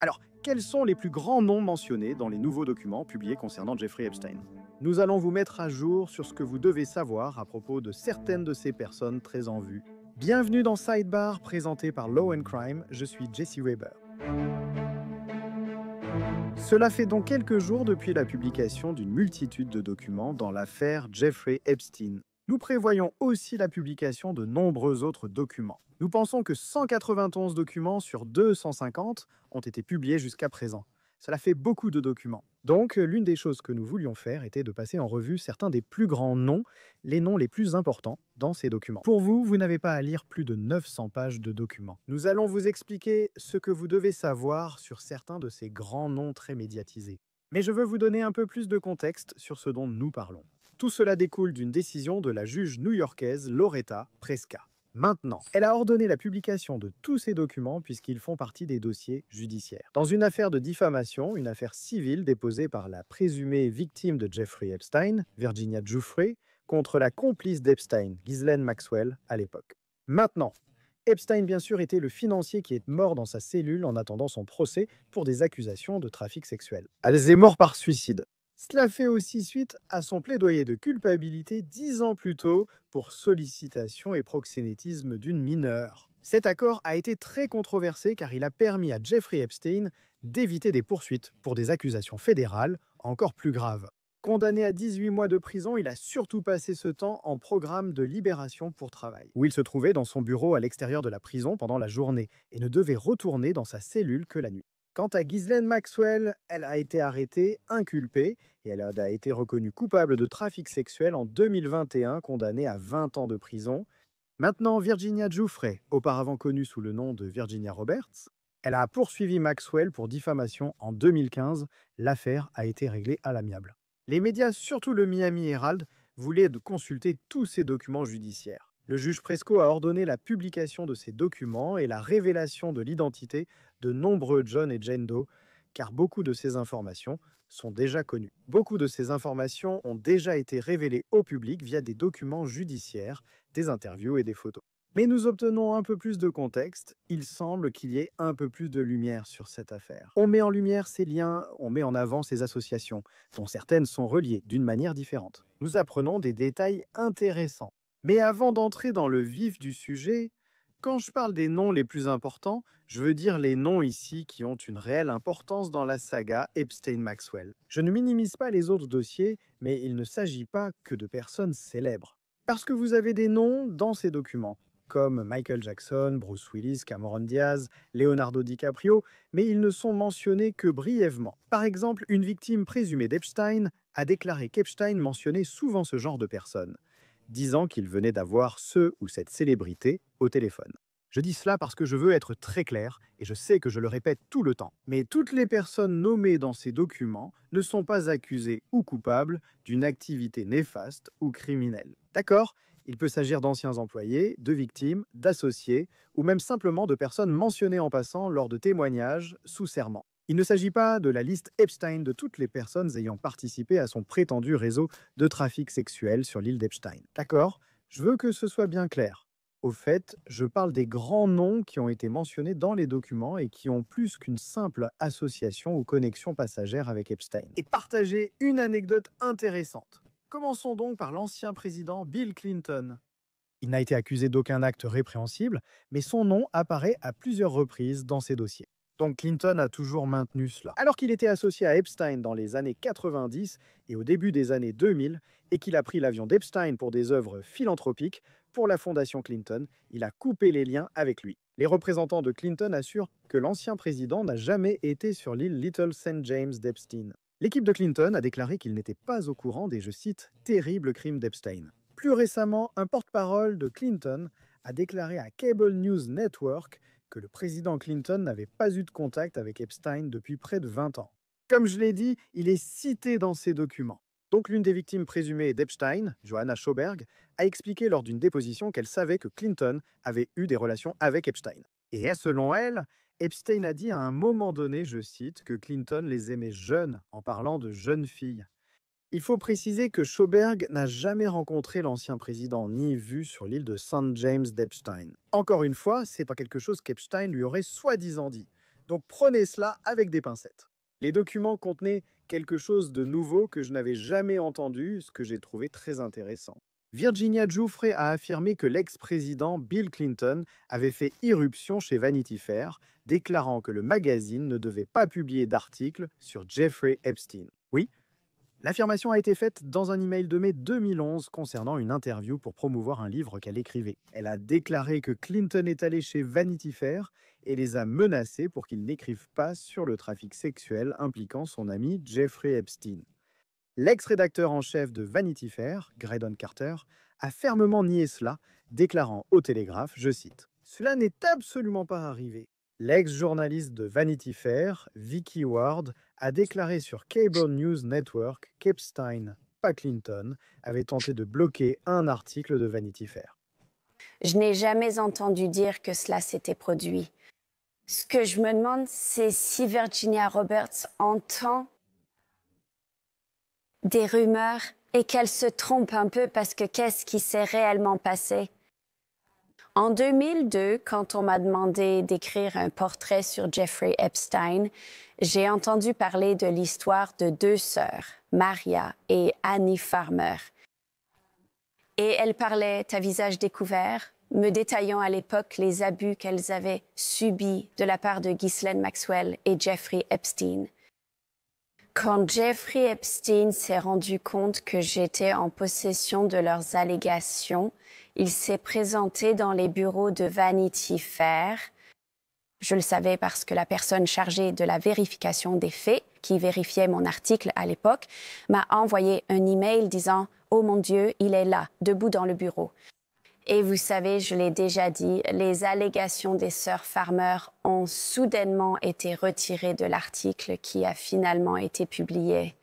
Alors, quels sont les plus grands noms mentionnés dans les nouveaux documents publiés concernant Jeffrey Epstein? Nous allons vous mettre à jour sur ce que vous devez savoir à propos de certaines de ces personnes très en vue. Bienvenue dans Sidebar, présenté par Law and Crime, je suis Jesse Weber. Cela fait donc quelques jours depuis la publication d'une multitude de documents dans l'affaire Jeffrey Epstein. Nous prévoyons aussi la publication de nombreux autres documents. Nous pensons que 191 documents sur 250 ont été publiés jusqu'à présent. Cela fait beaucoup de documents. Donc, l'une des choses que nous voulions faire était de passer en revue certains des plus grands noms, les noms les plus importants dans ces documents. Pour vous, vous n'avez pas à lire plus de 900 pages de documents. Nous allons vous expliquer ce que vous devez savoir sur certains de ces grands noms très médiatisés. Mais je veux vous donner un peu plus de contexte sur ce dont nous parlons. Tout cela découle d'une décision de la juge new-yorkaise Loretta Preska. Maintenant, elle a ordonné la publication de tous ces documents puisqu'ils font partie des dossiers judiciaires. Dans une affaire de diffamation, une affaire civile déposée par la présumée victime de Jeffrey Epstein, Virginia Giuffre, contre la complice d'Epstein, Ghislaine Maxwell, à l'époque. Maintenant, Epstein, bien sûr, était le financier qui est mort dans sa cellule en attendant son procès pour des accusations de trafic sexuel. Elle est morte par suicide. Cela fait aussi suite à son plaidoyer de culpabilité 10 ans plus tôt pour sollicitation et proxénétisme d'une mineure. Cet accord a été très controversé car il a permis à Jeffrey Epstein d'éviter des poursuites pour des accusations fédérales encore plus graves. Condamné à 18 mois de prison, il a surtout passé ce temps en programme de libération pour travail, où il se trouvait dans son bureau à l'extérieur de la prison pendant la journée et ne devait retourner dans sa cellule que la nuit. Quant à Ghislaine Maxwell, elle a été arrêtée, inculpée, et elle a été reconnue coupable de trafic sexuel en 2021, condamnée à 20 ans de prison. Maintenant, Virginia Giuffre, auparavant connue sous le nom de Virginia Roberts, elle a poursuivi Maxwell pour diffamation en 2015. L'affaire a été réglée à l'amiable. Les médias, surtout le Miami Herald, voulaient consulter tous ces documents judiciaires. Le juge Presco a ordonné la publication de ces documents et la révélation de l'identité de nombreux John et Jane Doe, car beaucoup de ces informations sont déjà connues. Beaucoup de ces informations ont déjà été révélées au public via des documents judiciaires, des interviews et des photos. Mais nous obtenons un peu plus de contexte, il semble qu'il y ait un peu plus de lumière sur cette affaire. On met en lumière ces liens, on met en avant ces associations, dont certaines sont reliées d'une manière différente. Nous apprenons des détails intéressants. Mais avant d'entrer dans le vif du sujet, quand je parle des noms les plus importants, je veux dire les noms ici qui ont une réelle importance dans la saga Epstein-Maxwell. Je ne minimise pas les autres dossiers, mais il ne s'agit pas que de personnes célèbres. Parce que vous avez des noms dans ces documents, comme Michael Jackson, Bruce Willis, Cameron Diaz, Leonardo DiCaprio, mais ils ne sont mentionnés que brièvement. Par exemple, une victime présumée d'Epstein a déclaré qu'Epstein mentionnait souvent ce genre de personnes, disant qu'il venait d'avoir ce ou cette célébrité au téléphone. Je dis cela parce que je veux être très clair, et je sais que je le répète tout le temps. Mais toutes les personnes nommées dans ces documents ne sont pas accusées ou coupables d'une activité néfaste ou criminelle. D'accord? Il peut s'agir d'anciens employés, de victimes, d'associés, ou même simplement de personnes mentionnées en passant lors de témoignages sous serment. Il ne s'agit pas de la liste Epstein de toutes les personnes ayant participé à son prétendu réseau de trafic sexuel sur l'île d'Epstein. D'accord? Je veux que ce soit bien clair. Au fait, je parle des grands noms qui ont été mentionnés dans les documents et qui ont plus qu'une simple association ou connexion passagère avec Epstein. Et partager une anecdote intéressante. Commençons donc par l'ancien président Bill Clinton. Il n'a été accusé d'aucun acte répréhensible, mais son nom apparaît à plusieurs reprises dans ces dossiers. Donc Clinton a toujours maintenu cela. Alors qu'il était associé à Epstein dans les années 90 et au début des années 2000, et qu'il a pris l'avion d'Epstein pour des œuvres philanthropiques, pour la fondation Clinton, il a coupé les liens avec lui. Les représentants de Clinton assurent que l'ancien président n'a jamais été sur l'île Little St. James d'Epstein. L'équipe de Clinton a déclaré qu'il n'était pas au courant des, je cite, terribles crimes d'Epstein. Plus récemment, un porte-parole de Clinton a déclaré à Cable News Network que le président Clinton n'avait pas eu de contact avec Epstein depuis près de 20 ans. Comme je l'ai dit, il est cité dans ces documents. Donc l'une des victimes présumées d'Epstein, Johanna Schoberg, a expliqué lors d'une déposition qu'elle savait que Clinton avait eu des relations avec Epstein. Et selon elle, Epstein a dit à un moment donné, je cite, que Clinton les aimait jeunes en parlant de jeunes filles. Il faut préciser que Schoberg n'a jamais rencontré l'ancien président ni vu sur l'île de St. James d'Epstein. Encore une fois, c'est pas quelque chose qu'Epstein lui aurait soi-disant dit. Donc prenez cela avec des pincettes. Les documents contenaient quelque chose de nouveau que je n'avais jamais entendu, ce que j'ai trouvé très intéressant. Virginia Giuffre a affirmé que l'ex-président Bill Clinton avait fait irruption chez Vanity Fair, déclarant que le magazine ne devait pas publier d'articles sur Jeffrey Epstein. Oui, l'affirmation a été faite dans un email de mai 2011 concernant une interview pour promouvoir un livre qu'elle écrivait. Elle a déclaré que Clinton est allé chez Vanity Fair et les a menacés pour qu'ils n'écrivent pas sur le trafic sexuel impliquant son ami Jeffrey Epstein. L'ex-rédacteur en chef de Vanity Fair, Graydon Carter, a fermement nié cela, déclarant au Télégraphe, je cite, « Cela n'est absolument pas arrivé. » L'ex-journaliste de Vanity Fair, Vicky Ward, a déclaré sur Cable News Network qu'Epstein, pas Clinton, avait tenté de bloquer un article de Vanity Fair. Je n'ai jamais entendu dire que cela s'était produit. Ce que je me demande, c'est si Virginia Roberts entend des rumeurs et qu'elle se trompe un peu parce que qu'est-ce qui s'est réellement passé? En 2002, quand on m'a demandé d'écrire un portrait sur Jeffrey Epstein, j'ai entendu parler de l'histoire de deux sœurs, Maria et Annie Farmer. Et elles parlaient à visage découvert, me détaillant à l'époque les abus qu'elles avaient subis de la part de Ghislaine Maxwell et Jeffrey Epstein. Quand Jeffrey Epstein s'est rendu compte que j'étais en possession de leurs allégations, il s'est présenté dans les bureaux de Vanity Fair. Je le savais parce que la personne chargée de la vérification des faits, qui vérifiait mon article à l'époque, m'a envoyé un email disant « Oh mon Dieu, il est là, debout dans le bureau ». Et vous savez, je l'ai déjà dit, les allégations des sœurs Farmer ont soudainement été retirées de l'article qui a finalement été publié.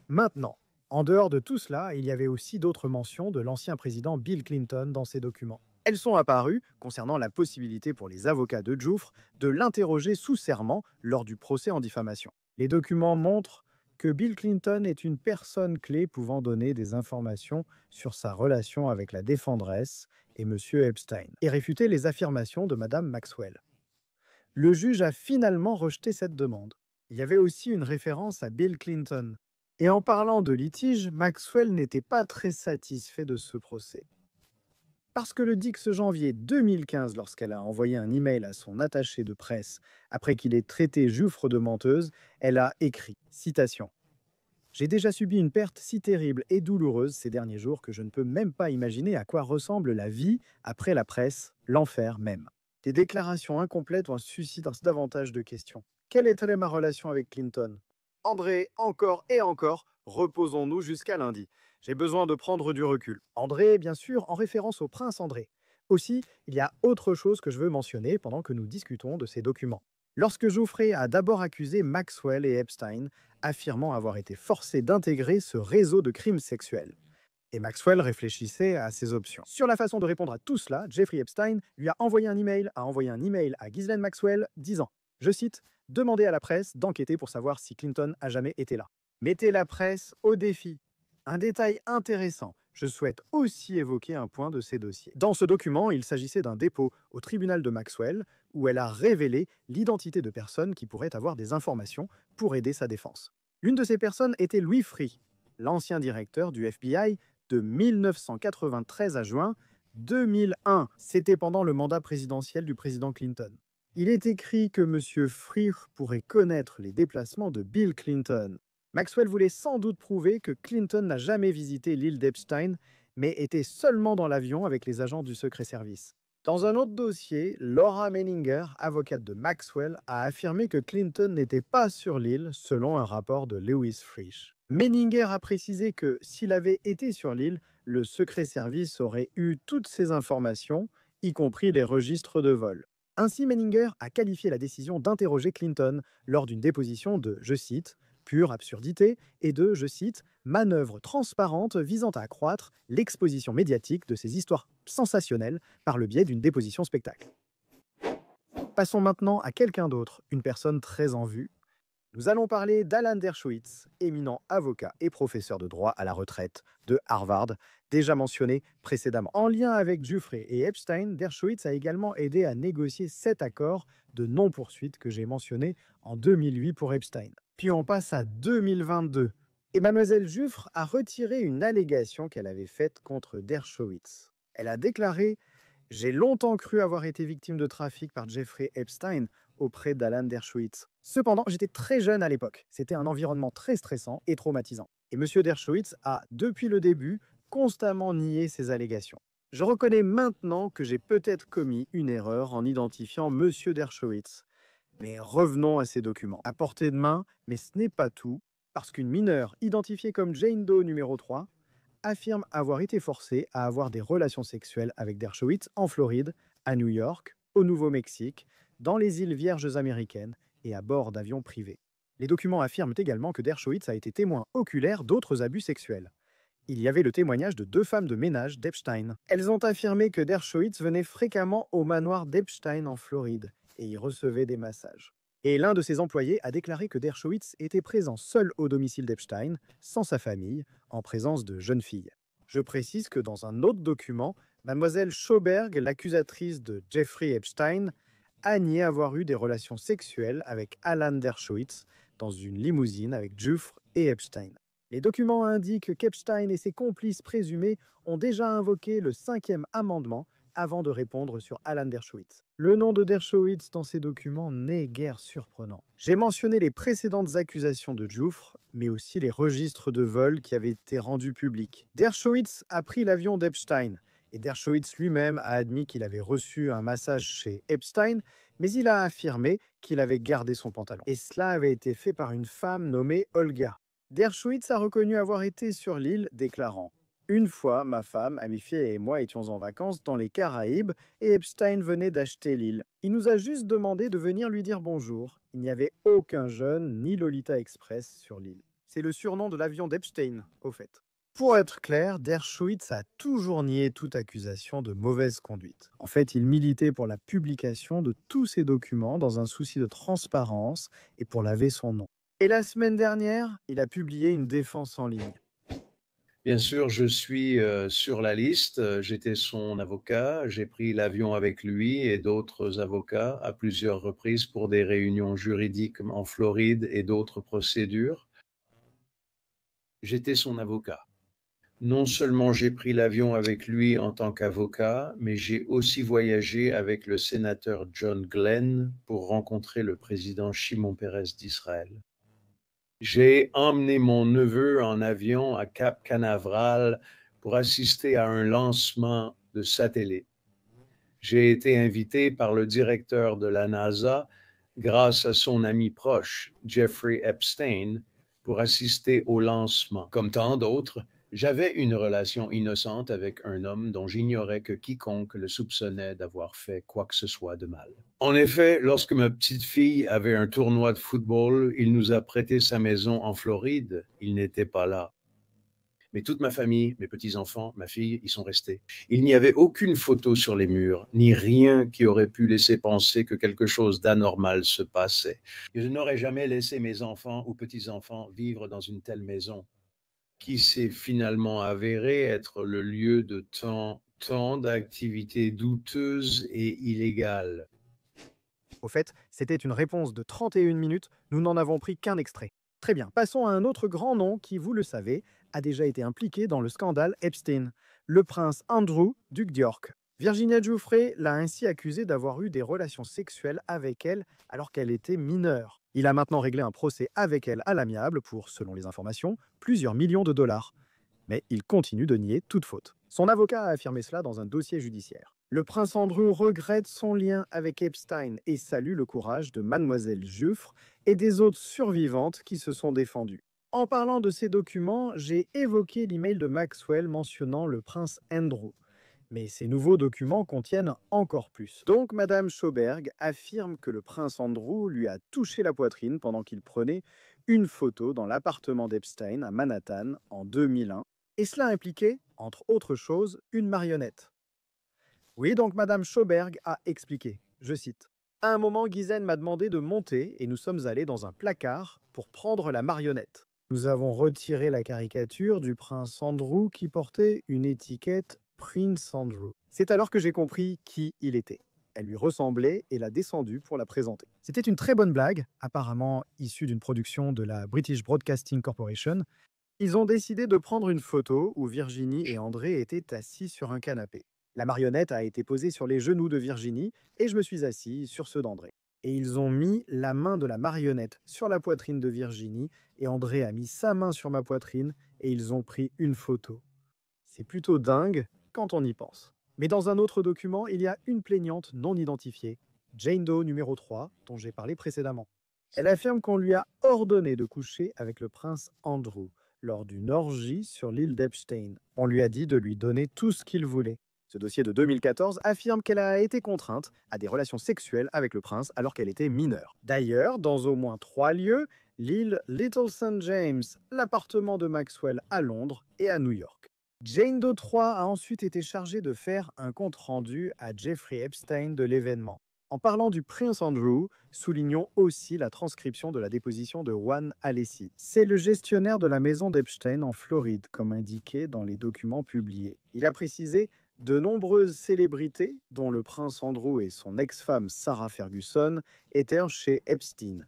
Maintenant, en dehors de tout cela, il y avait aussi d'autres mentions de l'ancien président Bill Clinton dans ces documents. Elles sont apparues concernant la possibilité pour les avocats de Giuffre de l'interroger sous serment lors du procès en diffamation. Les documents montrent que Bill Clinton est une personne clé pouvant donner des informations sur sa relation avec la défendresse et M. Epstein, et réfuter les affirmations de Mme Maxwell. Le juge a finalement rejeté cette demande. Il y avait aussi une référence à Bill Clinton. Et en parlant de litige, Maxwell n'était pas très satisfait de ce procès. Parce que le 10 janvier 2015, lorsqu'elle a envoyé un email à son attaché de presse après qu'il ait traité Giuffre de menteuse, elle a écrit, citation, « J'ai déjà subi une perte si terrible et douloureuse ces derniers jours que je ne peux même pas imaginer à quoi ressemble la vie après la presse, l'enfer même. » Des déclarations incomplètes suscitent davantage de questions. Quelle était ma relation avec Clinton? André, encore et encore, reposons-nous jusqu'à lundi. J'ai besoin de prendre du recul. André, bien sûr, en référence au prince André. Aussi, il y a autre chose que je veux mentionner pendant que nous discutons de ces documents. Lorsque Giuffre a d'abord accusé Maxwell et Epstein, affirmant avoir été forcé d'intégrer ce réseau de crimes sexuels. Et Maxwell réfléchissait à ses options. Sur la façon de répondre à tout cela, Jeffrey Epstein lui a envoyé un email à Ghislaine Maxwell disant, je cite, « Demandez à la presse d'enquêter pour savoir si Clinton a jamais été là. Mettez la presse au défi. » Un détail intéressant, je souhaite aussi évoquer un point de ces dossiers. Dans ce document, il s'agissait d'un dépôt au tribunal de Maxwell où elle a révélé l'identité de personnes qui pourraient avoir des informations pour aider sa défense. L'une de ces personnes était Louis Freeh, l'ancien directeur du FBI de 1993 à juin 2001. C'était pendant le mandat présidentiel du président Clinton. Il est écrit que M. Freeh pourrait connaître les déplacements de Bill Clinton. Maxwell voulait sans doute prouver que Clinton n'a jamais visité l'île d'Epstein, mais était seulement dans l'avion avec les agents du Secret Service. Dans un autre dossier, Laura Menninger, avocate de Maxwell, a affirmé que Clinton n'était pas sur l'île selon un rapport de Lewis Frisch. Menninger a précisé que s'il avait été sur l'île, le Secret Service aurait eu toutes ces informations, y compris les registres de vol. Ainsi, Menninger a qualifié la décision d'interroger Clinton lors d'une déposition de, je cite, pure absurdité et de, je cite, manœuvre transparente visant à accroître l'exposition médiatique de ces histoires sensationnelles par le biais d'une déposition spectacle. Passons maintenant à quelqu'un d'autre, une personne très en vue, Nous allons parler d'Alan Dershowitz, éminent avocat et professeur de droit à la retraite de Harvard, déjà mentionné précédemment. En lien avec Giuffre et Epstein, Dershowitz a également aidé à négocier 7 accords de non-poursuite que j'ai mentionnés en 2008 pour Epstein. Puis on passe à 2022. Et mademoiselle Giuffre a retiré une allégation qu'elle avait faite contre Dershowitz. Elle a déclaré: j'ai longtemps cru avoir été victime de trafic par Jeffrey Epstein auprès d'Alan Dershowitz. Cependant, j'étais très jeune à l'époque. C'était un environnement très stressant et traumatisant. Et M. Dershowitz a, depuis le début, constamment nié ces allégations. Je reconnais maintenant que j'ai peut-être commis une erreur en identifiant M. Dershowitz. Mais revenons à ces documents. À portée de main, mais ce n'est pas tout, parce qu'une mineure identifiée comme Jane Doe numéro 3 affirme avoir été forcée à avoir des relations sexuelles avec Dershowitz en Floride, à New York, au Nouveau-Mexique, dans les îles Vierges américaines et à bord d'avions privés. Les documents affirment également que Dershowitz a été témoin oculaire d'autres abus sexuels. Il y avait le témoignage de 2 femmes de ménage d'Epstein. Elles ont affirmé que Dershowitz venait fréquemment au manoir d'Epstein en Floride et y recevait des massages. Et l'un de ses employés a déclaré que Dershowitz était présent seul au domicile d'Epstein, sans sa famille, en présence de jeunes filles. Je précise que dans un autre document, mademoiselle Schauberg, l'accusatrice de Jeffrey Epstein, a nié avoir eu des relations sexuelles avec Alan Dershowitz dans une limousine avec Giuffre et Epstein. Les documents indiquent qu'Epstein et ses complices présumés ont déjà invoqué le 5e amendement avant de répondre sur Alan Dershowitz. Le nom de Dershowitz dans ces documents n'est guère surprenant. J'ai mentionné les précédentes accusations de Giuffre, mais aussi les registres de vol qui avaient été rendus publics. Dershowitz a pris l'avion d'Epstein, et Dershowitz lui-même a admis qu'il avait reçu un massage chez Epstein, mais il a affirmé qu'il avait gardé son pantalon. Et cela avait été fait par une femme nommée Olga. Dershowitz a reconnu avoir été sur l'île, déclarant: une fois, ma femme, amie fille et moi étions en vacances dans les Caraïbes et Epstein venait d'acheter l'île. Il nous a juste demandé de venir lui dire bonjour. Il n'y avait aucun jeune ni Lolita Express sur l'île. C'est le surnom de l'avion d'Epstein, au fait. Pour être clair, Dershowitz a toujours nié toute accusation de mauvaise conduite. En fait, il militait pour la publication de tous ces documents dans un souci de transparence et pour laver son nom. Et la semaine dernière, il a publié une défense en ligne. Bien sûr, je suis sur la liste. J'étais son avocat. J'ai pris l'avion avec lui et d'autres avocats à plusieurs reprises pour des réunions juridiques en Floride et d'autres procédures. J'étais son avocat. Non seulement j'ai pris l'avion avec lui en tant qu'avocat, mais j'ai aussi voyagé avec le sénateur John Glenn pour rencontrer le président Shimon Peres d'Israël. J'ai emmené mon neveu en avion à Cap Canaveral pour assister à un lancement de satellite. J'ai été invité par le directeur de la NASA, grâce à son ami proche, Jeffrey Epstein, pour assister au lancement. Comme tant d'autres, j'avais une relation innocente avec un homme dont j'ignorais que quiconque le soupçonnait d'avoir fait quoi que ce soit de mal. En effet, lorsque ma petite fille avait un tournoi de football, il nous a prêté sa maison en Floride. Il n'était pas là. Mais toute ma famille, mes petits-enfants, ma fille, y sont restés. Il n'y avait aucune photo sur les murs, ni rien qui aurait pu laisser penser que quelque chose d'anormal se passait. Je n'aurais jamais laissé mes enfants ou petits-enfants vivre dans une telle maison, qui s'est finalement avéré être le lieu de tant d'activités douteuses et illégales. Au fait, c'était une réponse de 31 minutes, nous n'en avons pris qu'un extrait. Très bien, passons à un autre grand nom qui, vous le savez, a déjà été impliqué dans le scandale Epstein, le prince Andrew, duc d'York. Virginia Giuffre l'a ainsi accusé d'avoir eu des relations sexuelles avec elle alors qu'elle était mineure. Il a maintenant réglé un procès avec elle à l'amiable pour, selon les informations, plusieurs millions de dollars. Mais il continue de nier toute faute. Son avocat a affirmé cela dans un dossier judiciaire. Le prince Andrew regrette son lien avec Epstein et salue le courage de mademoiselle Giuffre et des autres survivantes qui se sont défendues. En parlant de ces documents, j'ai évoqué l'email de Maxwell mentionnant le prince Andrew. Mais ces nouveaux documents contiennent encore plus. Donc madame Schauberg affirme que le prince Andrew lui a touché la poitrine pendant qu'il prenait une photo dans l'appartement d'Epstein à Manhattan en 2001. Et cela impliquait, entre autres choses, une marionnette. Oui, donc madame Schauberg a expliqué, je cite: À un moment, Ghislaine m'a demandé de monter et nous sommes allés dans un placard pour prendre la marionnette. Nous avons retiré la caricature du prince Andrew qui portait une étiquette Prince Andrew. C'est alors que j'ai compris qui il était. Elle lui ressemblait et l'a descendue pour la présenter. C'était une très bonne blague, apparemment issue d'une production de la British Broadcasting Corporation. Ils ont décidé de prendre une photo où Virginie et André étaient assis sur un canapé. La marionnette a été posée sur les genoux de Virginie et je me suis assis sur ceux d'André. Et ils ont mis la main de la marionnette sur la poitrine de Virginie et André a mis sa main sur ma poitrine et ils ont pris une photo. C'est plutôt dingue quand on y pense. Mais dans un autre document, il y a une plaignante non identifiée, Jane Doe numéro 3, dont j'ai parlé précédemment. Elle affirme qu'on lui a ordonné de coucher avec le prince Andrew lors d'une orgie sur l'île d'Epstein. On lui a dit de lui donner tout ce qu'il voulait. Ce dossier de 2014 affirme qu'elle a été contrainte à des relations sexuelles avec le prince alors qu'elle était mineure. D'ailleurs, dans au moins 3 lieux, l'île Little St. James, l'appartement de Maxwell à Londres et à New York. Jane Doe 3 a ensuite été chargée de faire un compte-rendu à Jeffrey Epstein de l'événement. En parlant du prince Andrew, soulignons aussi la transcription de la déposition de Juan Alessi. C'est le gestionnaire de la maison d'Epstein en Floride, comme indiqué dans les documents publiés. Il a précisé « De nombreuses célébrités, dont le prince Andrew et son ex-femme Sarah Ferguson, étaient chez Epstein. »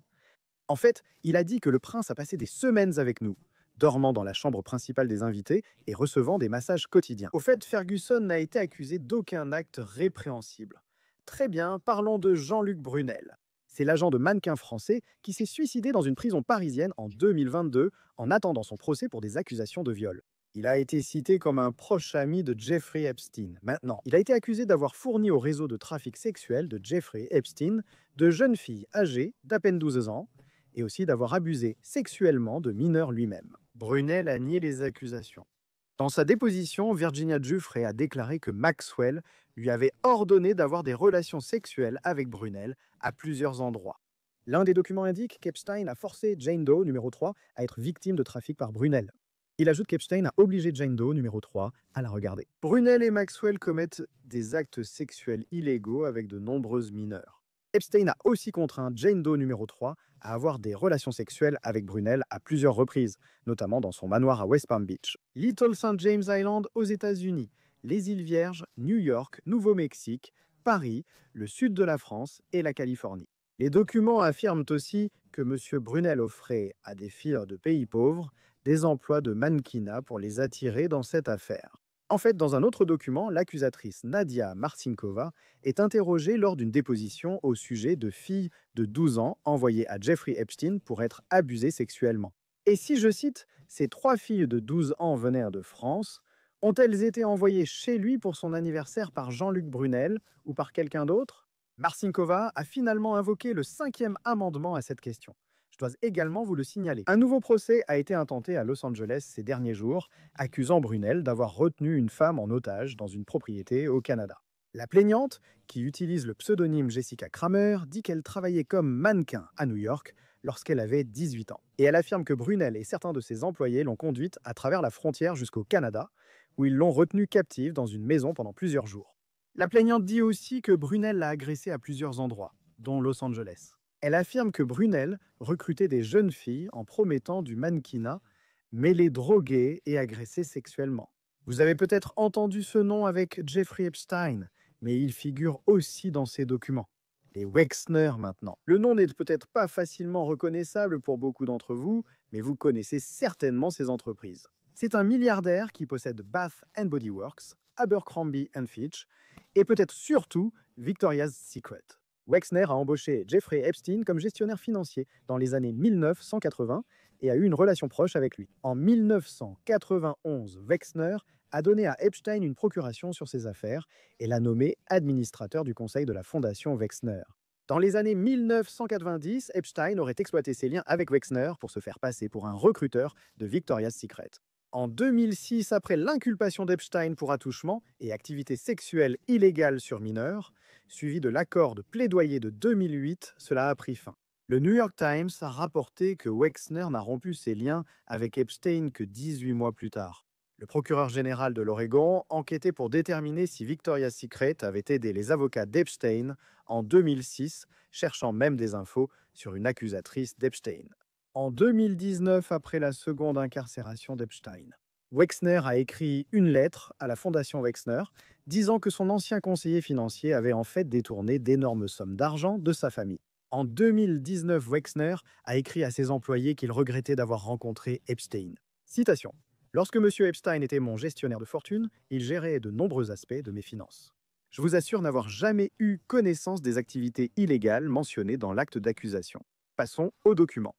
En fait, il a dit que le prince a passé des semaines avec nous, dormant dans la chambre principale des invités et recevant des massages quotidiens. Au fait, Ferguson n'a été accusé d'aucun acte répréhensible. Très bien, parlons de Jean-Luc Brunel. C'est l'agent de mannequin français qui s'est suicidé dans une prison parisienne en 2022 en attendant son procès pour des accusations de viol. Il a été cité comme un proche ami de Jeffrey Epstein. Maintenant, il a été accusé d'avoir fourni au réseau de trafic sexuel de Jeffrey Epstein de jeunes filles âgées d'à peine 12 ans et aussi d'avoir abusé sexuellement de mineurs lui-même. Brunel a nié les accusations. Dans sa déposition, Virginia Giuffre a déclaré que Maxwell lui avait ordonné d'avoir des relations sexuelles avec Brunel à plusieurs endroits. L'un des documents indique qu'Epstein a forcé Jane Doe, numéro 3, à être victime de trafic par Brunel. Il ajoute qu'Epstein a obligé Jane Doe, numéro 3, à la regarder. Brunel et Maxwell commettent des actes sexuels illégaux avec de nombreuses mineures. Epstein a aussi contraint Jane Doe, numéro 3, à avoir des relations sexuelles avec Brunel à plusieurs reprises, notamment dans son manoir à West Palm Beach. Little St. James Island aux États-Unis, les îles Vierges, New York, Nouveau-Mexique, Paris, le sud de la France et la Californie. Les documents affirment aussi que M. Brunel offrait à des filles de pays pauvres des emplois de mannequinat pour les attirer dans cette affaire. En fait, dans un autre document, l'accusatrice Nadia Marcinkova est interrogée lors d'une déposition au sujet de filles de 12 ans envoyées à Jeffrey Epstein pour être abusées sexuellement. Et si je cite, ces 3 filles de 12 ans venèrent de France, ont-elles été envoyées chez lui pour son anniversaire par Jean-Luc Brunel ou par quelqu'un d'autre? Marcinkova a finalement invoqué le 5e amendement à cette question. Je dois également vous le signaler. Un nouveau procès a été intenté à Los Angeles ces derniers jours, accusant Brunel d'avoir retenu une femme en otage dans une propriété au Canada. La plaignante, qui utilise le pseudonyme Jessica Kramer, dit qu'elle travaillait comme mannequin à New York lorsqu'elle avait 18 ans. Et elle affirme que Brunel et certains de ses employés l'ont conduite à travers la frontière jusqu'au Canada, où ils l'ont retenue captive dans une maison pendant plusieurs jours. La plaignante dit aussi que Brunel l'a agressée à plusieurs endroits, dont Los Angeles. Elle affirme que Brunel recrutait des jeunes filles en promettant du mannequinat, mais les droguait et agressait sexuellement. Vous avez peut-être entendu ce nom avec Jeffrey Epstein, mais il figure aussi dans ces documents. Les Wexner maintenant. Le nom n'est peut-être pas facilement reconnaissable pour beaucoup d'entre vous, mais vous connaissez certainement ces entreprises. C'est un milliardaire qui possède Bath Body Works, Abercrombie Fitch et peut-être surtout Victoria's Secret. Wexner a embauché Jeffrey Epstein comme gestionnaire financier dans les années 1980 et a eu une relation proche avec lui. En 1991, Wexner a donné à Epstein une procuration sur ses affaires et l'a nommé administrateur du conseil de la fondation Wexner. Dans les années 1990, Epstein aurait exploité ses liens avec Wexner pour se faire passer pour un recruteur de Victoria's Secret. En 2006, après l'inculpation d'Epstein pour attouchement et activité sexuelle illégale sur mineurs, suivi de l'accord de plaidoyer de 2008, cela a pris fin. Le New York Times a rapporté que Wexner n'a rompu ses liens avec Epstein que 18 mois plus tard. Le procureur général de l'Oregon enquêtait pour déterminer si Victoria's Secret avait aidé les avocats d'Epstein en 2006, cherchant même des infos sur une accusatrice d'Epstein. En 2019, après la seconde incarcération d'Epstein, Wexner a écrit une lettre à la Fondation Wexner disant que son ancien conseiller financier avait en fait détourné d'énormes sommes d'argent de sa famille. En 2019, Wexner a écrit à ses employés qu'il regrettait d'avoir rencontré Epstein. Citation. Lorsque M. Epstein était mon gestionnaire de fortune, il gérait de nombreux aspects de mes finances. Je vous assure n'avoir jamais eu connaissance des activités illégales mentionnées dans l'acte d'accusation. Passons aux documents.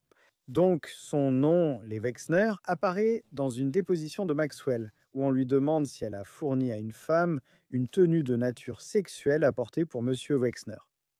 Donc, son nom, les Wexner, apparaît dans une déposition de Maxwell, où on lui demande si elle a fourni à une femme une tenue de nature sexuelle apportée pour M. Wexner.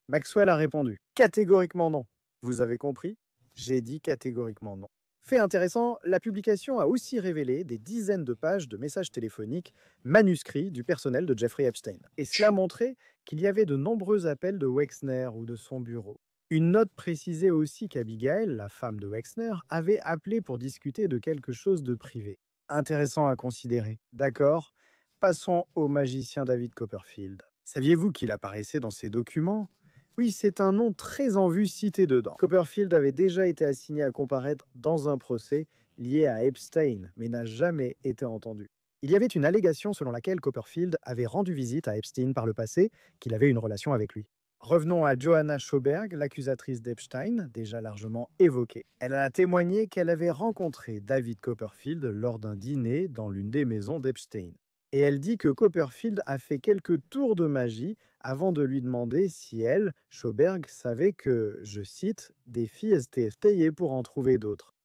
Maxwell a répondu « Catégoriquement non ». Vous avez compris? J'ai dit catégoriquement non. Fait intéressant, la publication a aussi révélé des dizaines de pages de messages téléphoniques manuscrits du personnel de Jeffrey Epstein. Et cela montrait qu'il y avait de nombreux appels de Wexner ou de son bureau. Une note précisait aussi qu'Abigail, la femme de Wexner, avait appelé pour discuter de quelque chose de privé. Intéressant à considérer. D'accord? Passons au magicien David Copperfield. Saviez-vous qu'il apparaissait dans ces documents? Oui, c'est un nom très en vue cité dedans. Copperfield avait déjà été assigné à comparaître dans un procès lié à Epstein, mais n'a jamais été entendu. Il y avait une allégation selon laquelle Copperfield avait rendu visite à Epstein par le passé, qu'il avait une relation avec lui. Revenons à Johanna Schoberg, l'accusatrice d'Epstein, déjà largement évoquée. Elle a témoigné qu'elle avait rencontré David Copperfield lors d'un dîner dans l'une des maisons d'Epstein. Et elle dit que Copperfield a fait quelques tours de magie avant de lui demander si elle, Schoberg, savait que, je cite, « des filles étaient payées pour en trouver d'autres ».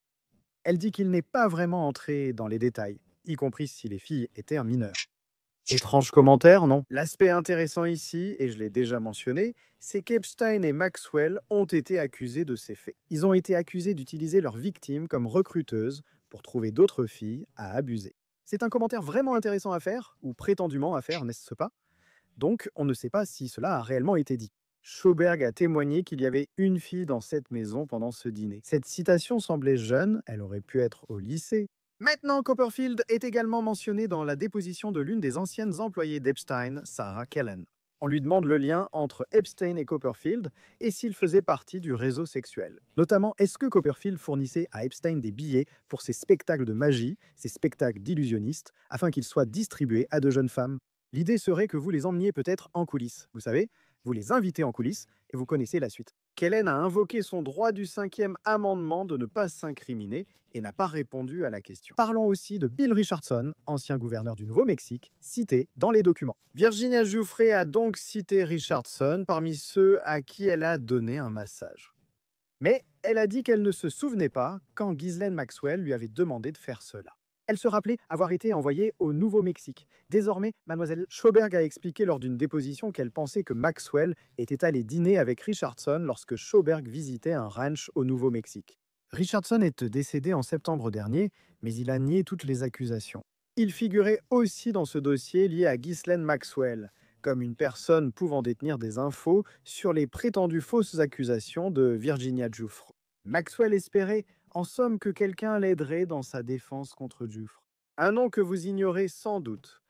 Elle dit qu'il n'est pas vraiment entré dans les détails, y compris si les filles étaient mineures. Étrange commentaire, non? L'aspect intéressant ici, et je l'ai déjà mentionné, c'est qu'Epstein et Maxwell ont été accusés de ces faits. Ils ont été accusés d'utiliser leurs victimes comme recruteuses pour trouver d'autres filles à abuser. C'est un commentaire vraiment intéressant à faire, ou prétendument à faire, n'est-ce pas? Donc, on ne sait pas si cela a réellement été dit. Schoberg a témoigné qu'il y avait une fille dans cette maison pendant ce dîner. Cette citation semblait jeune, elle aurait pu être au lycée. Maintenant, Copperfield est également mentionné dans la déposition de l'une des anciennes employées d'Epstein, Sarah Kellen. On lui demande le lien entre Epstein et Copperfield et s'il faisait partie du réseau sexuel. Notamment, est-ce que Copperfield fournissait à Epstein des billets pour ses spectacles de magie, ses spectacles d'illusionnistes, afin qu'ils soient distribués à de jeunes femmes? L'idée serait que vous les emmeniez peut-être en coulisses. Vous savez, vous les invitez en coulisses et vous connaissez la suite. Kellen a invoqué son droit du 5e amendement de ne pas s'incriminer et n'a pas répondu à la question. Parlons aussi de Bill Richardson, ancien gouverneur du Nouveau-Mexique, cité dans les documents. Virginia Giuffre a donc cité Richardson parmi ceux à qui elle a donné un massage. Mais elle a dit qu'elle ne se souvenait pas quand Ghislaine Maxwell lui avait demandé de faire cela. Elle se rappelait avoir été envoyée au Nouveau-Mexique. Désormais, mademoiselle Schoberg a expliqué lors d'une déposition qu'elle pensait que Maxwell était allé dîner avec Richardson lorsque Schoberg visitait un ranch au Nouveau-Mexique. Richardson est décédé en septembre dernier, mais il a nié toutes les accusations. Il figurait aussi dans ce dossier lié à Ghislaine Maxwell, comme une personne pouvant détenir des infos sur les prétendues fausses accusations de Virginia Giuffre. Maxwell espérait en somme que quelqu'un l'aiderait dans sa défense contre Giuffre. Un nom que vous ignorez sans doute,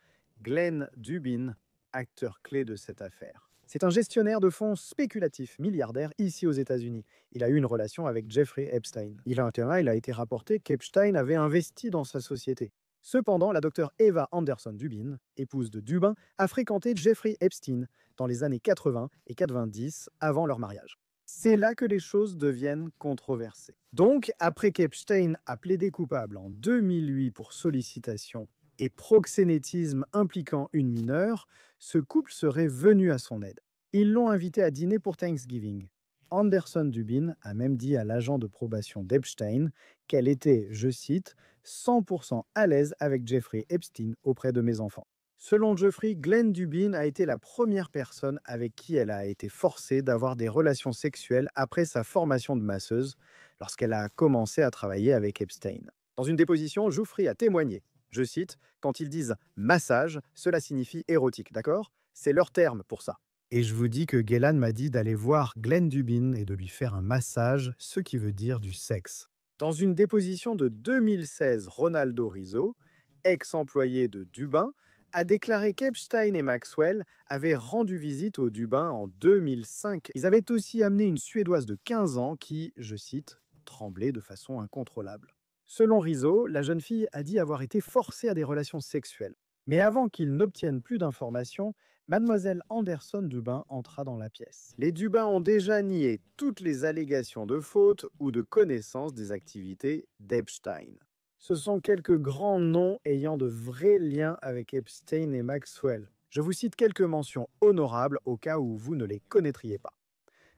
Glenn Dubin, acteur clé de cette affaire. C'est un gestionnaire de fonds spéculatifs milliardaire ici aux États-Unis. Il a eu une relation avec Jeffrey Epstein. Il a été rapporté qu'Epstein avait investi dans sa société. Cependant, la docteure Eva Anderson Dubin, épouse de Dubin, a fréquenté Jeffrey Epstein dans les années 80 et 90 avant leur mariage. C'est là que les choses deviennent controversées. Donc, après qu'Epstein a plaidé coupable en 2008 pour sollicitation et proxénétisme impliquant une mineure, ce couple serait venu à son aide. Ils l'ont invité à dîner pour Thanksgiving. Anderson Dubin a même dit à l'agent de probation d'Epstein qu'elle était, je cite, 100% à l'aise avec Jeffrey Epstein auprès de mes enfants. Selon Jeffrey, Glenn Dubin a été la première personne avec qui elle a été forcée d'avoir des relations sexuelles après sa formation de masseuse, lorsqu'elle a commencé à travailler avec Epstein. Dans une déposition, Jeffrey a témoigné. Je cite, « Quand ils disent massage, cela signifie érotique, d'accord? C'est leur terme pour ça. » Et je vous dis que Gillan m'a dit d'aller voir Glenn Dubin et de lui faire un massage, ce qui veut dire du sexe. Dans une déposition de 2016, Ronaldo Rizzo, ex-employé de Dubin, a déclaré qu'Epstein et Maxwell avaient rendu visite au Dubin en 2005. Ils avaient aussi amené une Suédoise de 15 ans qui, je cite, tremblait de façon incontrôlable. Selon Rizzo, la jeune fille a dit avoir été forcée à des relations sexuelles. Mais avant qu'ils n'obtiennent plus d'informations, mademoiselle Anderson Dubin entra dans la pièce. Les Dubin ont déjà nié toutes les allégations de faute ou de connaissance des activités d'Epstein. Ce sont quelques grands noms ayant de vrais liens avec Epstein et Maxwell. Je vous cite quelques mentions honorables au cas où vous ne les connaîtriez pas.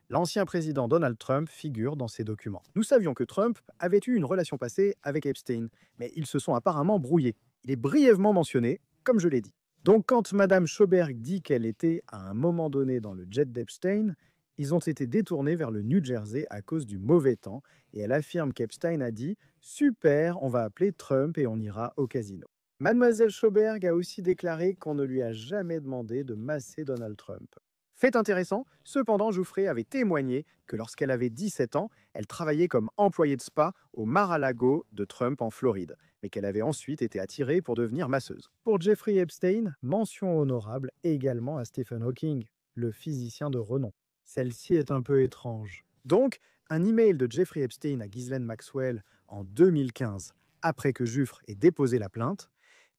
L'ancien président Donald Trump figure dans ces documents. Nous savions que Trump avait eu une relation passée avec Epstein, mais ils se sont apparemment brouillés. Il est brièvement mentionné, comme je l'ai dit. Donc quand Madame Schoberg dit qu'elle était à un moment donné dans le jet d'Epstein, ils ont été détournés vers le New Jersey à cause du mauvais temps, et elle affirme qu'Epstein a dit « Super, on va appeler Trump et on ira au casino ». Mademoiselle Schoberg a aussi déclaré qu'on ne lui a jamais demandé de masser Donald Trump. Fait intéressant, cependant Giuffre avait témoigné que lorsqu'elle avait 17 ans, elle travaillait comme employée de spa au Mar-a-Lago de Trump en Floride, mais qu'elle avait ensuite été attirée pour devenir masseuse. Pour Jeffrey Epstein, mention honorable également à Stephen Hawking, le physicien de renom. Celle-ci est un peu étrange. Donc, un email de Jeffrey Epstein à Ghislaine Maxwell en 2015, après que Giuffre ait déposé la plainte,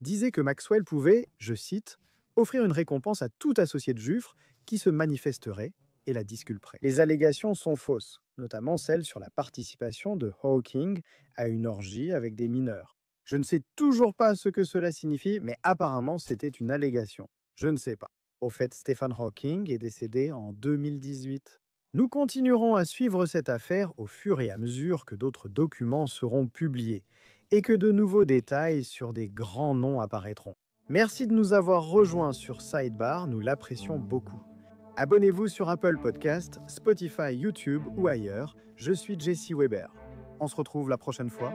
disait que Maxwell pouvait, je cite, « offrir une récompense à tout associé de Giuffre qui se manifesterait et la disculperait ». Les allégations sont fausses, notamment celles sur la participation de Hawking à une orgie avec des mineurs. Je ne sais toujours pas ce que cela signifie, mais apparemment c'était une allégation. Je ne sais pas. Au fait, Stephen Hawking est décédé en 2018. Nous continuerons à suivre cette affaire au fur et à mesure que d'autres documents seront publiés et que de nouveaux détails sur des grands noms apparaîtront. Merci de nous avoir rejoints sur Sidebar, nous l'apprécions beaucoup. Abonnez-vous sur Apple Podcast, Spotify, YouTube ou ailleurs. Je suis Jesse Weber. On se retrouve la prochaine fois.